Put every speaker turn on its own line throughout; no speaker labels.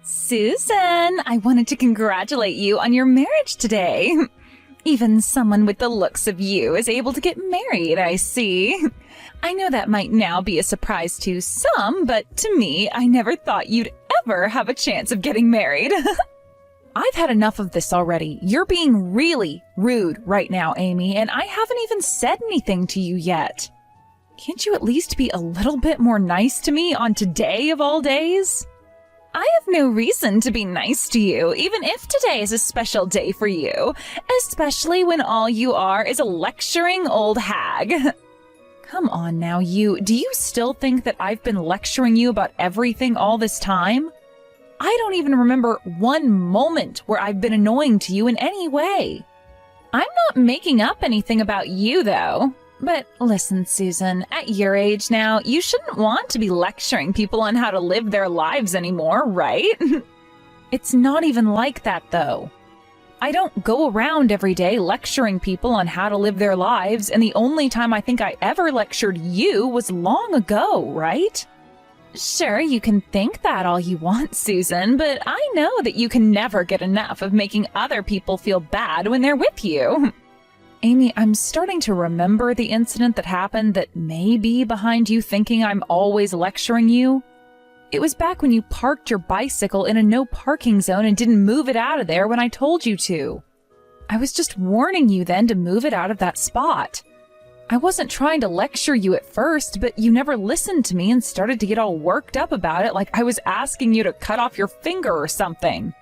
Susan, I wanted to congratulate you on your marriage today. Even someone with the looks of you is able to get married, I see. I know that might now be a surprise to some, but to me, I never thought you'd ever have a chance of getting married. I've had enough of this already. You're being really rude right now, Amy, and I haven't even said anything to you yet. Can't you at least be a little bit more nice to me on today of all days? I have no reason to be nice to you, even if today is a special day for you, especially when all you are is a lecturing old hag. Come on now, do you still think that I've been lecturing you about everything all this time? I don't even remember one moment where I've been annoying to you in any way. I'm not making up anything about you, though. But listen, Susan, at your age now, you shouldn't want to be lecturing people on how to live their lives anymore, right? It's not even like that, though. I don't go around every day lecturing people on how to live their lives, and the only time I think I ever lectured you was long ago, right? Sure, you can think that all you want, Susan, but I know that you can never get enough of making other people feel bad when they're with you. Amy, I'm starting to remember the incident that happened that may be behind you thinking I'm always lecturing you. It was back when you parked your bicycle in a no parking zone and didn't move it out of there when I told you to. I was just warning you then to move it out of that spot. I wasn't trying to lecture you at first, but you never listened to me and started to get all worked up about it like I was asking you to cut off your finger or something.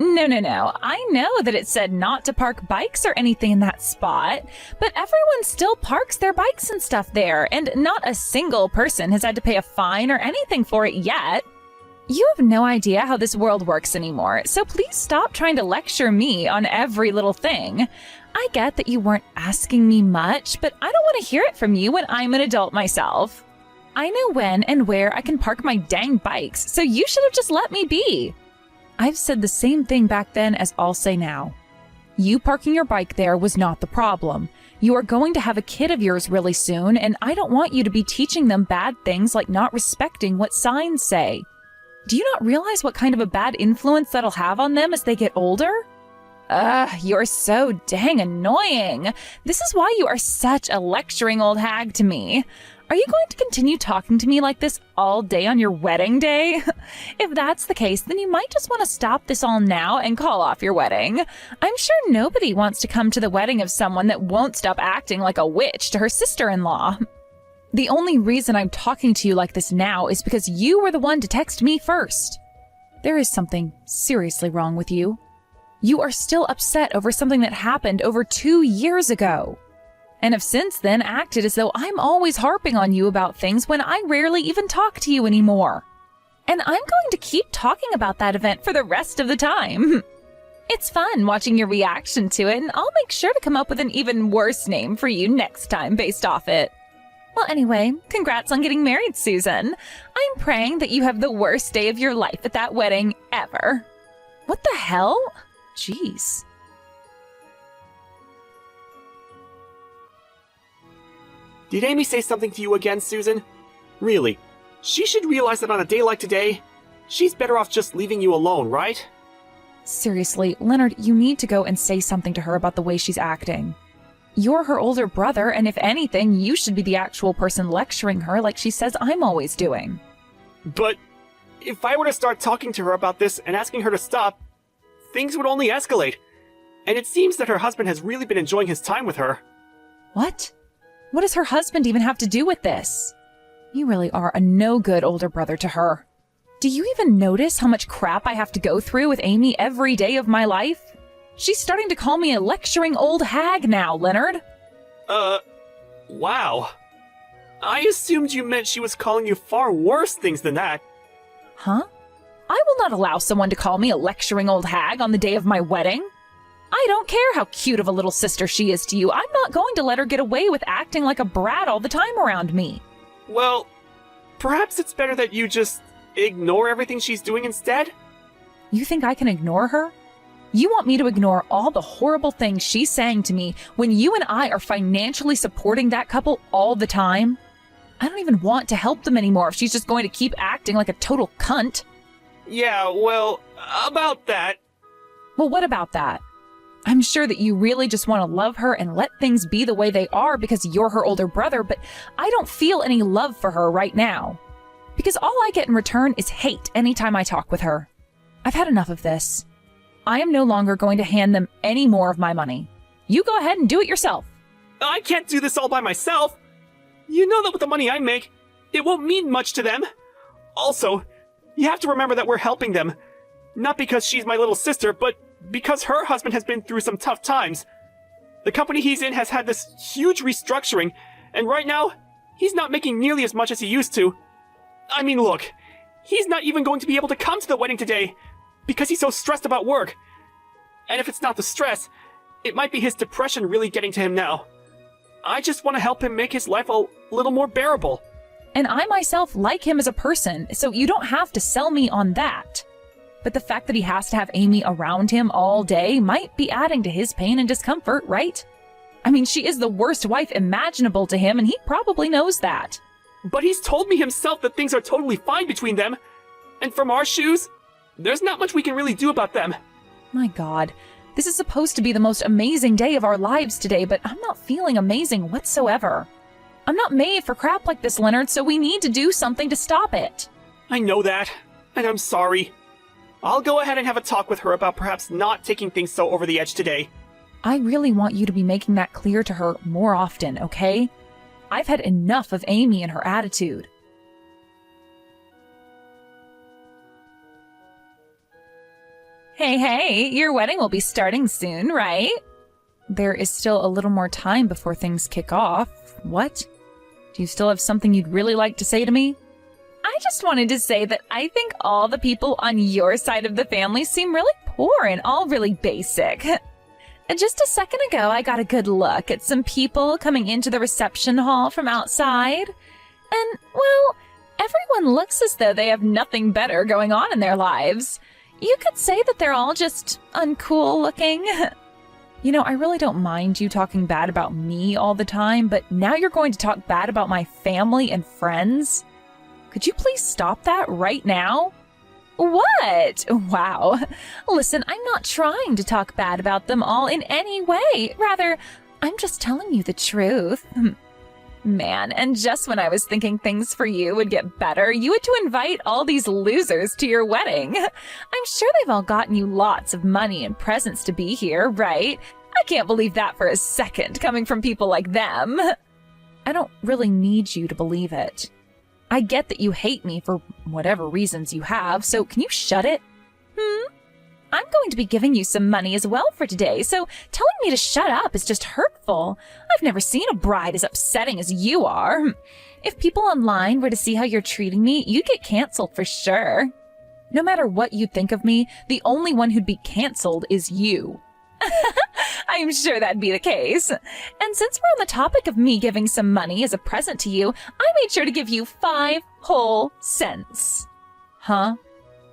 No. I know that it said not to park bikes or anything in that spot, but everyone still parks their bikes and stuff there, and not a single person has had to pay a fine or anything for it yet. You have no idea how this world works anymore, so please stop trying to lecture me on every little thing. I get that you weren't asking me much, but I don't want to hear it from you when I'm an adult myself. I know when and where I can park my dang bikes, so you should have just let me be. I've said the same thing back then as I'll say now. You parking your bike there was not the problem. You are going to have a kid of yours really soon, and I don't want you to be teaching them bad things like not respecting what signs say. Do you not realize what kind of a bad influence that'll have on them as they get older? You're so dang annoying. This is why you are such a lecturing old hag to me. Are you going to continue talking to me like this all day on your wedding day? If that's the case, then you might just want to stop this all now and call off your wedding. I'm sure nobody wants to come to the wedding of someone that won't stop acting like a witch to her sister-in-law. The only reason I'm talking to you like this now is because you were the one to text me first. There is something seriously wrong with you. You are still upset over something that happened over 2 years ago. And have since then acted as though I'm always harping on you about things when I rarely even talk to you anymore. And I'm going to keep talking about that event for the rest of the time. It's fun watching your reaction to it, and I'll make sure to come up with an even worse name for you next time based off it. Well, anyway, congrats on getting married, Susan. I'm praying that you have the worst day of your life at that wedding ever. What the hell? Jeez.
Did Amy say something to you again, Susan? Really, she should realize that on a day like today, she's better off just leaving you alone, right?
Seriously, Leonard, you need to go and say something to her about the way she's acting. You're her older brother, and if anything, you should be the actual person lecturing her like she says I'm always doing.
But if I were to start talking to her about this and asking her to stop, things would only escalate. And it seems that her husband has really been enjoying his time with her.
What? What does her husband even have to do with this? You really are a no-good older brother to her. Do you even notice how much crap I have to go through with Amy every day of my life? She's starting to call me a lecturing old hag now, Leonard.
Wow. I assumed you meant she was calling you far worse things than that.
Huh? I will not allow someone to call me a lecturing old hag on the day of my wedding. I don't care how cute of a little sister she is to you. I'm not going to let her get away with acting like a brat all the time around me.
Well, perhaps it's better that you just ignore everything she's doing instead?
You think I can ignore her? You want me to ignore all the horrible things she's saying to me when you and I are financially supporting that couple all the time? I don't even want to help them anymore if she's just going to keep acting like a total cunt.
Yeah, well, about that.
Well, what about that? I'm sure that you really just want to love her and let things be the way they are because you're her older brother, but I don't feel any love for her right now. Because all I get in return is hate anytime I talk with her. I've had enough of this. I am no longer going to hand them any more of my money. You go ahead and do it yourself.
I can't do this all by myself. You know that with the money I make, it won't mean much to them. Also, you have to remember that we're helping them. Not because she's my little sister, but because her husband has been through some tough times. The company he's in has had this huge restructuring, and right now, he's not making nearly as much as he used to. I mean, look, he's not even going to be able to come to the wedding today because he's so stressed about work. And if it's not the stress, it might be his depression really getting to him now. I just want to help him make his life a little more bearable.
And I myself like him as a person, so you don't have to sell me on that. But the fact that he has to have Amy around him all day might be adding to his pain and discomfort, right? I mean, she is the worst wife imaginable to him, and he probably knows that.
But he's told me himself that things are totally fine between them. And from our shoes, there's not much we can really do about them.
My God, this is supposed to be the most amazing day of our lives today, but I'm not feeling amazing whatsoever. I'm not made for crap like this, Leonard, so we need to do something to stop it.
I know that, and I'm sorry. I'll go ahead and have a talk with her about perhaps not taking things so over the edge today.
I really want you to be making that clear to her more often, okay? I've had enough of Amy and her attitude. Hey, your wedding will be starting soon, right? There is still a little more time before things kick off. What? Do you still have something you'd really like to say to me? I just wanted to say that I think all the people on your side of the family seem really poor and all really basic. Just a second ago, I got a good look at some people coming into the reception hall from outside. And, well, everyone looks as though they have nothing better going on in their lives. You could say that they're all just uncool looking. You know, I really don't mind you talking bad about me all the time, but now you're going to talk bad about my family and friends? Could you please stop that right now? What? Wow. Listen, I'm not trying to talk bad about them all in any way. Rather, I'm just telling you the truth. Man, and just when I was thinking things for you would get better, you had to invite all these losers to your wedding. I'm sure they've all gotten you lots of money and presents to be here, right? I can't believe that for a second, coming from people like them. I don't really need you to believe it. I get that you hate me for whatever reasons you have, so can you shut it? I'm going to be giving you some money as well for today, so telling me to shut up is just hurtful. I've never seen a bride as upsetting as you are. If people online were to see how you're treating me, you'd get canceled for sure. No matter what you think of me, the only one who'd be canceled is you. I'm sure that'd be the case. And since we're on the topic of me giving some money as a present to you, I made sure to give you 5 whole cents. Huh?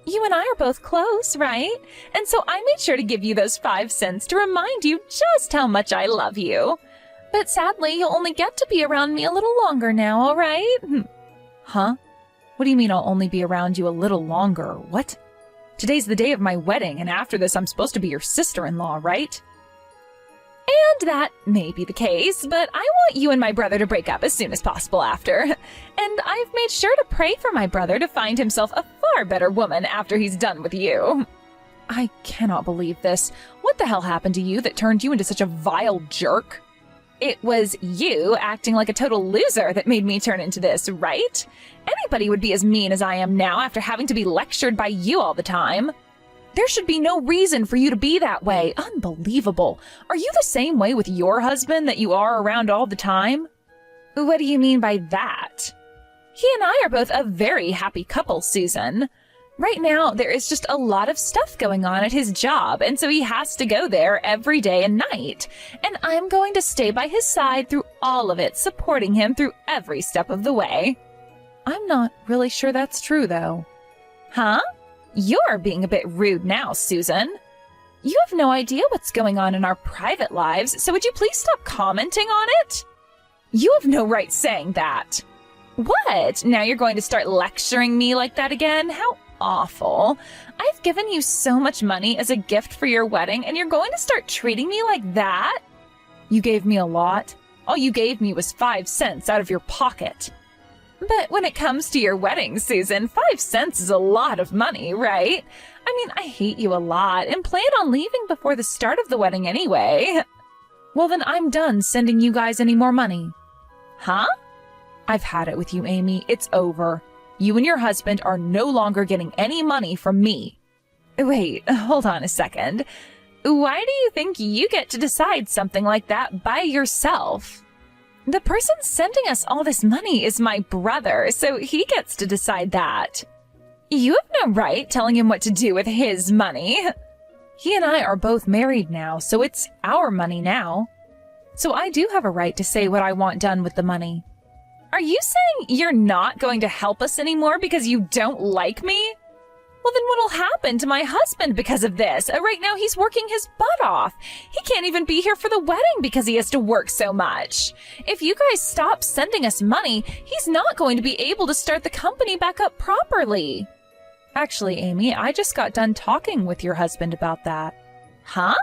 You and I are both close, right? And so I made sure to give you those 5 cents to remind you just how much I love you. But sadly, you'll only get to be around me a little longer now, all right? Huh? What do you mean I'll only be around you a little longer? What? Today's the day of my wedding, and after this I'm supposed to be your sister-in-law, right? And that may be the case, but I want you and my brother to break up as soon as possible after. And I've made sure to pray for my brother to find himself a far better woman after he's done with you. I cannot believe this. What the hell happened to you that turned you into such a vile jerk? It was you acting like a total loser that made me turn into this, right? Anybody would be as mean as I am now after having to be lectured by you all the time. There should be no reason for you to be that way. Unbelievable. Are you the same way with your husband that you are around all the time? What do you mean by that? He and I are both a very happy couple, Susan. Right now, there is just a lot of stuff going on at his job, and so he has to go there every day and night. And I'm going to stay by his side through all of it, supporting him through every step of the way. I'm not really sure that's true, though. Huh? You're being a bit rude now, Susan. You have no idea what's going on in our private lives, so would you please stop commenting on it? You have no right saying that. What? Now you're going to start lecturing me like that again? How awful. I've given you so much money as a gift for your wedding, and you're going to start treating me like that? You gave me a lot. All you gave me was 5 cents out of your pocket. But when it comes to your wedding, Susan, 5 cents is a lot of money, right? I mean, I hate you a lot and plan on leaving before the start of the wedding anyway. Well, then I'm done sending you guys any more money. Huh? I've had it with you, Amy. It's over. You and your husband are no longer getting any money from me. Wait, hold on a second. Why do you think you get to decide something like that by yourself? The person sending us all this money is my brother, so he gets to decide that. You have no right telling him what to do with his money. He and I are both married now, so it's our money now. So I do have a right to say what I want done with the money. Are you saying you're not going to help us anymore because you don't like me? Well, then what'll happen to my husband because of this? Right now he's working his butt off. He can't even be here for the wedding because he has to work so much. If you guys stop sending us money, he's not going to be able to start the company back up properly. Actually, Amy, I just got done talking with your husband about that. Huh?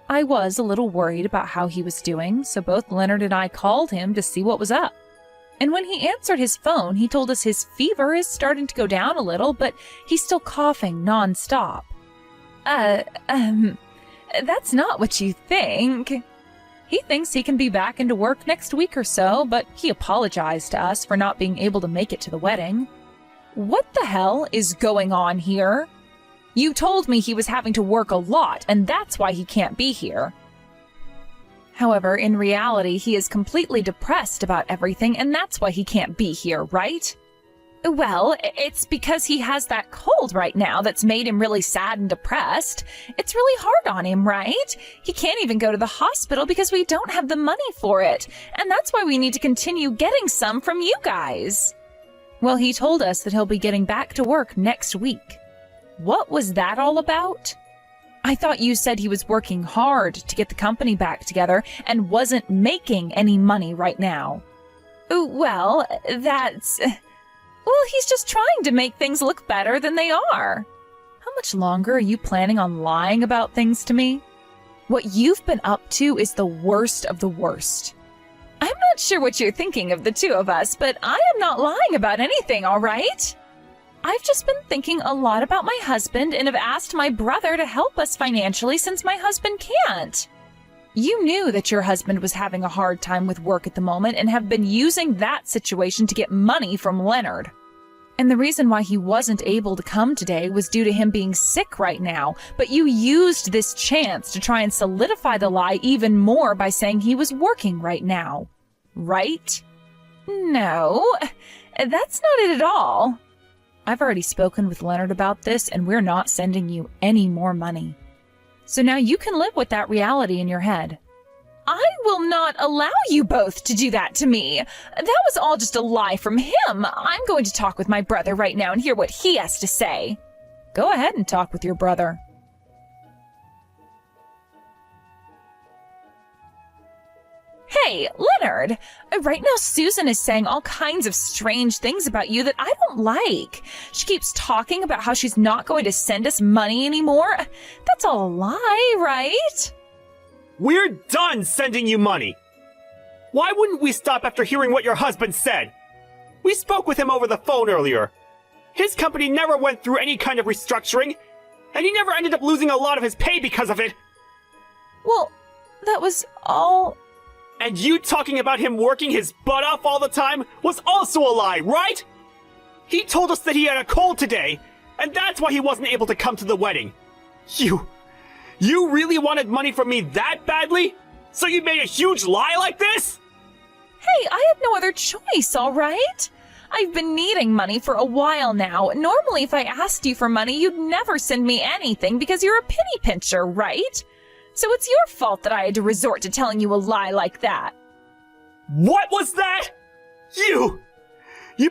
I was a little worried about how he was doing, so both Leonard and I called him to see what was up. And when he answered his phone, he told us his fever is starting to go down a little, but he's still coughing nonstop. That's not what you think. He thinks he can be back into work next week or so, but he apologized to us for not being able to make it to the wedding. What the hell is going on here? You told me he was having to work a lot, and that's why he can't be here. However, in reality, he is completely depressed about everything, and that's why he can't be here, right? Well, it's because he has that cold right now that's made him really sad and depressed. It's really hard on him, right? He can't even go to the hospital because we don't have the money for it, and that's why we need to continue getting some from you guys. Well, he told us that he'll be getting back to work next week. What was that all about? I thought you said he was working hard to get the company back together and wasn't making any money right now. Well, he's just trying to make things look better than they are. How much longer are you planning on lying about things to me? What you've been up to is the worst of the worst. I'm not sure what you're thinking of the two of us, but I am not lying about anything, all right? I've just been thinking a lot about my husband and have asked my brother to help us financially since my husband can't. You knew that your husband was having a hard time with work at the moment and have been using that situation to get money from Leonard. And the reason why he wasn't able to come today was due to him being sick right now, but you used this chance to try and solidify the lie even more by saying he was working right now. Right? No, that's not it at all. I've already spoken with Leonard about this, and we're not sending you any more money. So now you can live with that reality in your head. I will not allow you both to do that to me. That was all just a lie from him. I'm going to talk with my brother right now and hear what he has to say. Go ahead and talk with your brother. Hey, Leonard! Right now Susan is saying all kinds of strange things about you that I don't like. She keeps talking about how she's not going to send us money anymore. That's all a lie, right?
We're done sending you money. Why wouldn't we stop after hearing what your husband said? We spoke with him over the phone earlier. His company never went through any kind of restructuring, and he never ended up losing a lot of his pay because of it.
Well, that was all...
And you talking about him working his butt off all the time was also a lie, right? He told us that he had a cold today, and that's why he wasn't able to come to the wedding. You really wanted money from me that badly? So you made a huge lie like this?
Hey, I had no other choice, all right? I've been needing money for a while now. Normally, if I asked you for money, you'd never send me anything because you're a penny pincher, right? So it's your fault that I had to resort to telling you a lie like that.
What was that? You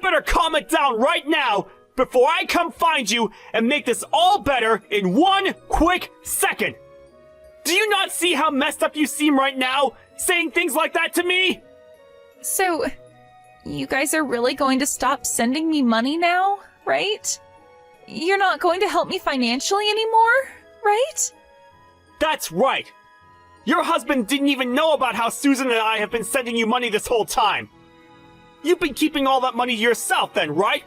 better calm it down right now before I come find you and make this all better in 1 quick second. Do you not see how messed up you seem right now, saying things like that to me?
So, you guys are really going to stop sending me money now, right? You're not going to help me financially anymore, right?
That's right! Your husband didn't even know about how Susan and I have been sending you money this whole time. You've been keeping all that money to yourself then, right?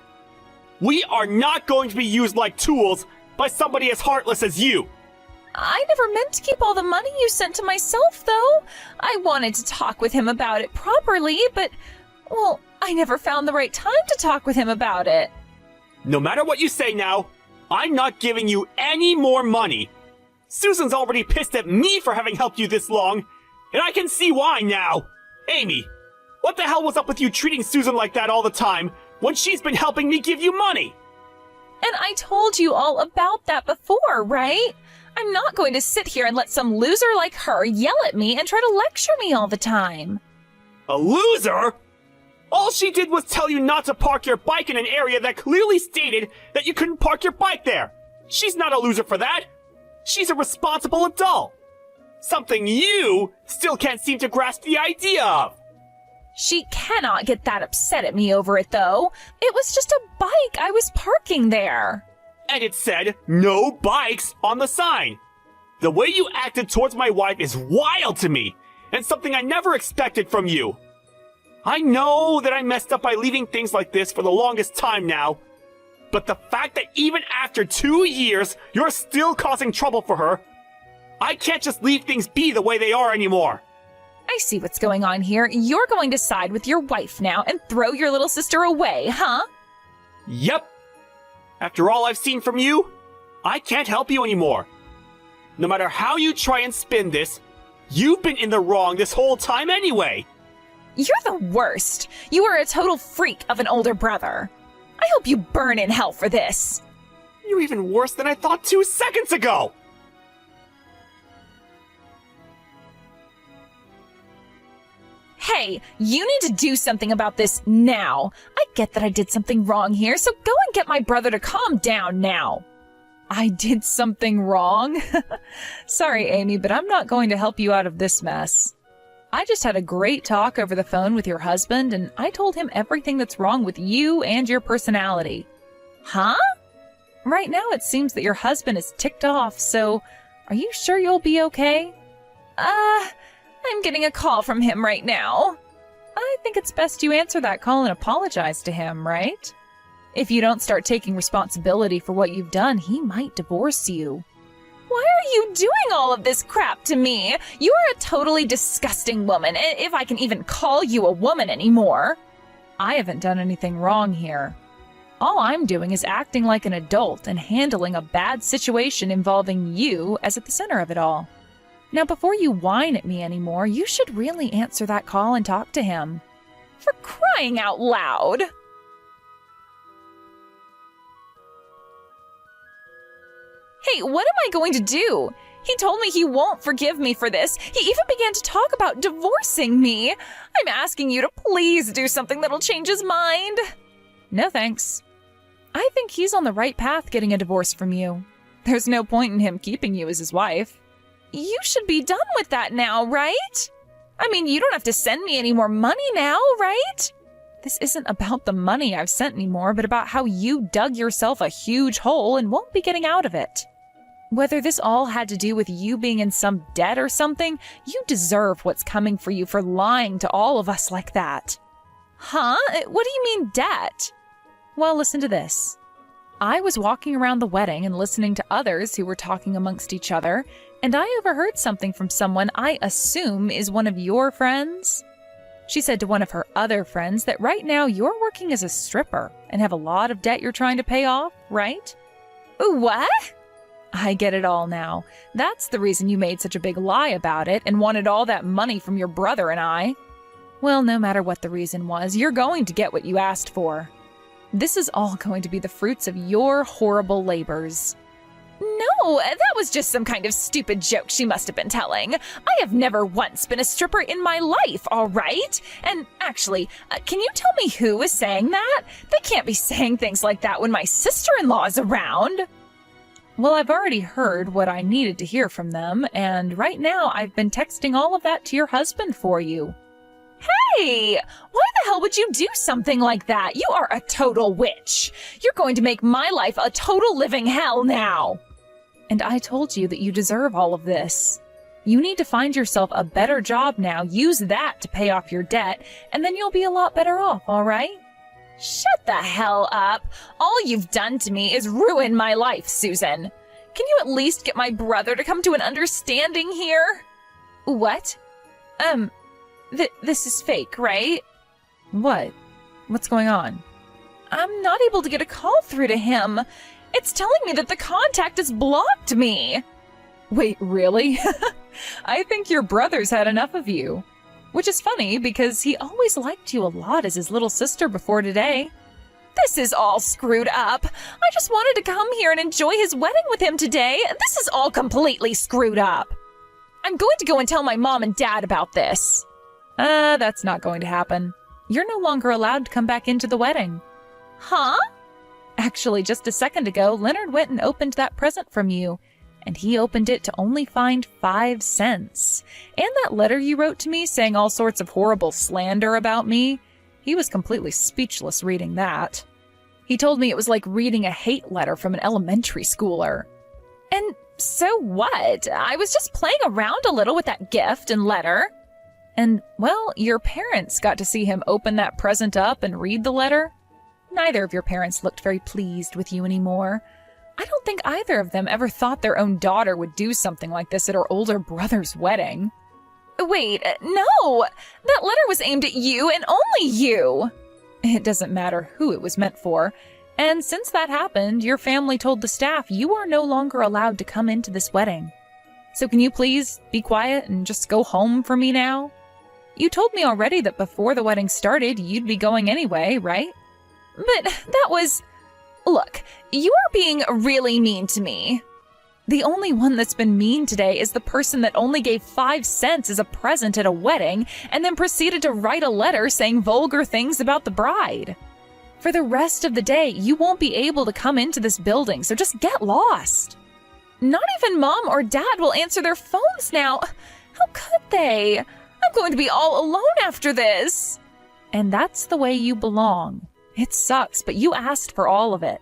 We are not going to be used like tools by somebody as heartless as you.
I never meant to keep all the money you sent to myself, though. I wanted to talk with him about it properly, but, well, I never found the right time to talk with him about it.
No matter what you say now, I'm not giving you any more money. Susan's already pissed at me for having helped you this long, and I can see why now. Amy, what the hell was up with you treating Susan like that all the time when she's been helping me give you money?
And I told you all about that before, right? I'm not going to sit here and let some loser like her yell at me and try to lecture me all the time.
A loser? All she did was tell you not to park your bike in an area that clearly stated that you couldn't park your bike there. She's not a loser for that. She's a responsible adult. Something you still can't seem to grasp the idea of.
She cannot get that upset at me over it, though. It was just a bike I was parking there.
And it said, no bikes on the sign. The way you acted towards my wife is wild to me, and something I never expected from you. I know that I messed up by leaving things like this for the longest time now, but the fact that even after 2 years, you're still causing trouble for her, I can't just leave things be the way they are anymore.
I see what's going on here. You're going to side with your wife now and throw your little sister away, huh?
Yep. After all I've seen from you, I can't help you anymore. No matter how you try and spin this, you've been in the wrong this whole time anyway.
You're the worst. You are a total freak of an older brother. I hope you burn in hell for this.
You're even worse than I thought 2 seconds ago.
Hey, you need to do something about this now. I get that I did something wrong here, so go and get my brother to calm down now. I did something wrong? Sorry, Amy, but I'm not going to help you out of this mess. I just had a great talk over the phone with your husband, and I told him everything that's wrong with you and your personality. Huh? Right now it seems that your husband is ticked off, so are you sure you'll be okay? I'm getting a call from him right now. I think it's best you answer that call and apologize to him, right? If you don't start taking responsibility for what you've done, he might divorce you. Why are you doing all of this crap to me? You are a totally disgusting woman, if I can even call you a woman anymore. I haven't done anything wrong here. All I'm doing is acting like an adult and handling a bad situation involving you as at the center of it all. Now, before you whine at me anymore, you should really answer that call and talk to him. For crying out loud! Hey, what am I going to do? He told me he won't forgive me for this. He even began to talk about divorcing me. I'm asking you to please do something that'll change his mind. No thanks. I think he's on the right path getting a divorce from you. There's no point in him keeping you as his wife. You should be done with that now, right? I mean, you don't have to send me any more money now, right? This isn't about the money I've sent anymore, but about how you dug yourself a huge hole and won't be getting out of it. Whether this all had to do with you being in some debt or something, you deserve what's coming for you for lying to all of us like that. Huh? What do you mean debt? Well, listen to this. I was walking around the wedding and listening to others who were talking amongst each other, and I overheard something from someone I assume is one of your friends. She said to one of her other friends that right now you're working as a stripper and have a lot of debt you're trying to pay off, right? What? I get it all now. That's the reason you made such a big lie about it and wanted all that money from your brother and I. Well, no matter what the reason was, you're going to get what you asked for. This is all going to be the fruits of your horrible labors. No, that was just some kind of stupid joke she must have been telling. I have never once been a stripper in my life, all right? And actually, can you tell me who is saying that? They can't be saying things like that when my sister-in-law is around. Well, I've already heard what I needed to hear from them, and right now I've been texting all of that to your husband for you. Hey, why the hell would you do something like that? You are a total witch. You're going to make my life a total living hell now. And I told you that you deserve all of this. You need to find yourself a better job now, use that to pay off your debt, and then you'll be a lot better off, all right? Shut the hell up. All you've done to me is ruin my life, Susan. Can you at least get my brother to come to an understanding here? What? This is fake, right? What? What's going on? I'm not able to get a call through to him. It's telling me that the contact has blocked me. Wait, really? I think your brother's had enough of you. Which is funny because he always liked you a lot as his little sister before today. This is all screwed up. I just wanted to come here and enjoy his wedding with him today. This is all completely screwed up. I'm going to go and tell my mom and dad about this. That's not going to happen. You're no longer allowed to come back into the wedding. Huh? Actually, just a second ago, Leonard went and opened that present from you, and he opened it to only find 5 cents. And that letter you wrote to me saying all sorts of horrible slander about me, he was completely speechless reading that. He told me it was like reading a hate letter from an elementary schooler. And so what? I was just playing around a little with that gift and letter. And, well, your parents got to see him open that present up and read the letter. Neither of your parents looked very pleased with you anymore. I don't think either of them ever thought their own daughter would do something like this at her older brother's wedding. Wait, no! That letter was aimed at you and only you! It doesn't matter who it was meant for. And since that happened, your family told the staff you are no longer allowed to come into this wedding. So can you please be quiet and just go home for me now? You told me already that before the wedding started, you'd be going anyway, right? But that was... Look, you are being really mean to me. The only one that's been mean today is the person that only gave 5 cents as a present at a wedding and then proceeded to write a letter saying vulgar things about the bride. For the rest of the day, you won't be able to come into this building, so just get lost. Not even Mom or Dad will answer their phones now. How could they? I'm going to be all alone after this. And that's the way you belong. It sucks, but you asked for all of it.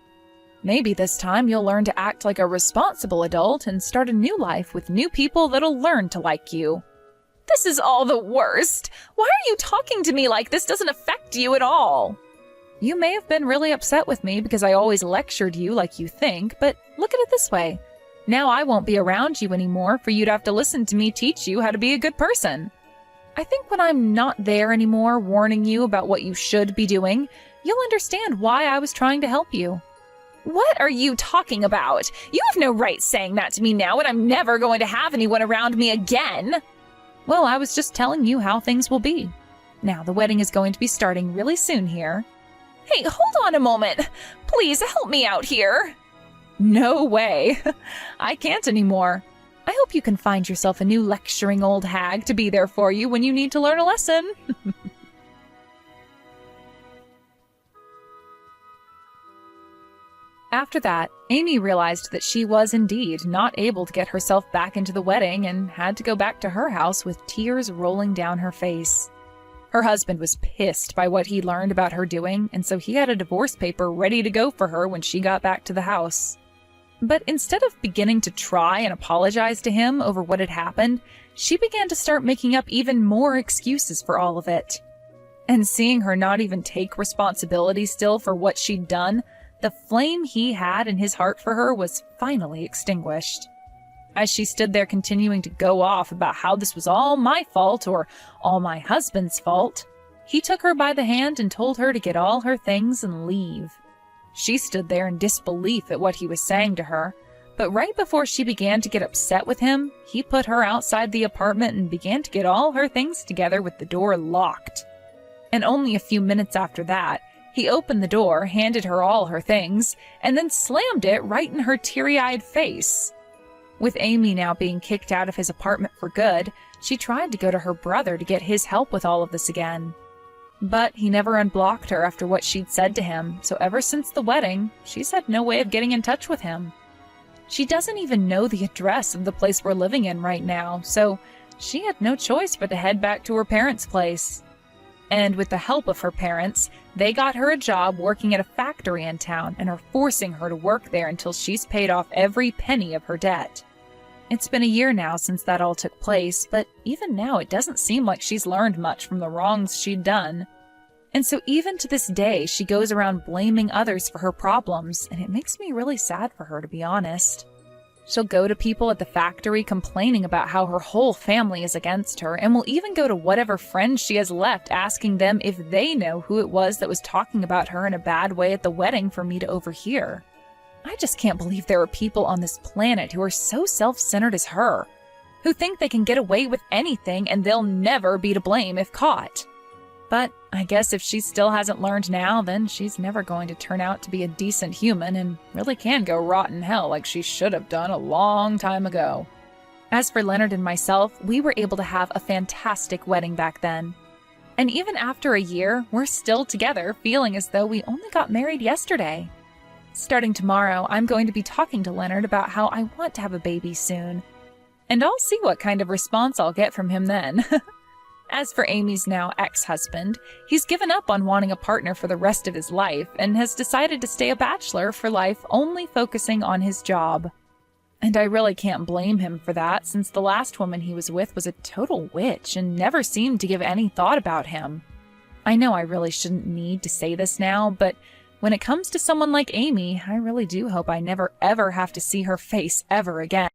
Maybe this time you'll learn to act like a responsible adult and start a new life with new people that'll learn to like you. This is all the worst. Why are you talking to me like this doesn't affect you at all? You may have been really upset with me because I always lectured you like you think, but look at it this way. Now I won't be around you anymore for you to have to listen to me teach you how to be a good person. I think when I'm not there anymore warning you about what you should be doing, you'll understand why I was trying to help you. What are you talking about? You have no right saying that to me now, and I'm never going to have anyone around me again. Well, I was just telling you how things will be. Now, the wedding is going to be starting really soon here. Hey, hold on a moment. Please help me out here. No way. I can't anymore. I hope you can find yourself a new lecturing old hag to be there for you when you need to learn a lesson. After that, Amy realized that she was indeed not able to get herself back into the wedding and had to go back to her house with tears rolling down her face. Her husband was pissed by what he learned about her doing, and so he had a divorce paper ready to go for her when she got back to the house. But instead of beginning to try and apologize to him over what had happened, she began to start making up even more excuses for all of it. And seeing her not even take responsibility still for what she'd done, the flame he had in his heart for her was finally extinguished. As she stood there continuing to go off about how this was all my fault or all my husband's fault, he took her by the hand and told her to get all her things and leave. She stood there in disbelief at what he was saying to her, but right before she began to get upset with him, he put her outside the apartment and began to get all her things together with the door locked. And only a few minutes after that, he opened the door, handed her all her things, and then slammed it right in her teary-eyed face. With Amy now being kicked out of his apartment for good, she tried to go to her brother to get his help with all of this again. But he never unblocked her after what she'd said to him, so ever since the wedding, she's had no way of getting in touch with him. She doesn't even know the address of the place we're living in right now, so she had no choice but to head back to her parents' place. And with the help of her parents, they got her a job working at a factory in town and are forcing her to work there until she's paid off every penny of her debt. It's been a year now since that all took place, but even now it doesn't seem like she's learned much from the wrongs she'd done. And so even to this day, she goes around blaming others for her problems, and it makes me really sad for her, to be honest. She'll go to people at the factory complaining about how her whole family is against her, and will even go to whatever friends she has left asking them if they know who it was that was talking about her in a bad way at the wedding for me to overhear. I just can't believe there are people on this planet who are so self-centered as her, who think they can get away with anything and they'll never be to blame if caught. But I guess if she still hasn't learned now, then she's never going to turn out to be a decent human and really can go rot in hell like she should have done a long time ago. As for Leonard and myself, we were able to have a fantastic wedding back then. And even after a year, we're still together, feeling as though we only got married yesterday. Starting tomorrow, I'm going to be talking to Leonard about how I want to have a baby soon. And I'll see what kind of response I'll get from him then. As for Amy's now ex-husband, he's given up on wanting a partner for the rest of his life and has decided to stay a bachelor for life, only focusing on his job. And I really can't blame him for that, since the last woman he was with was a total witch and never seemed to give any thought about him. I know I really shouldn't need to say this now, but when it comes to someone like Amy, I really do hope I never ever have to see her face ever again.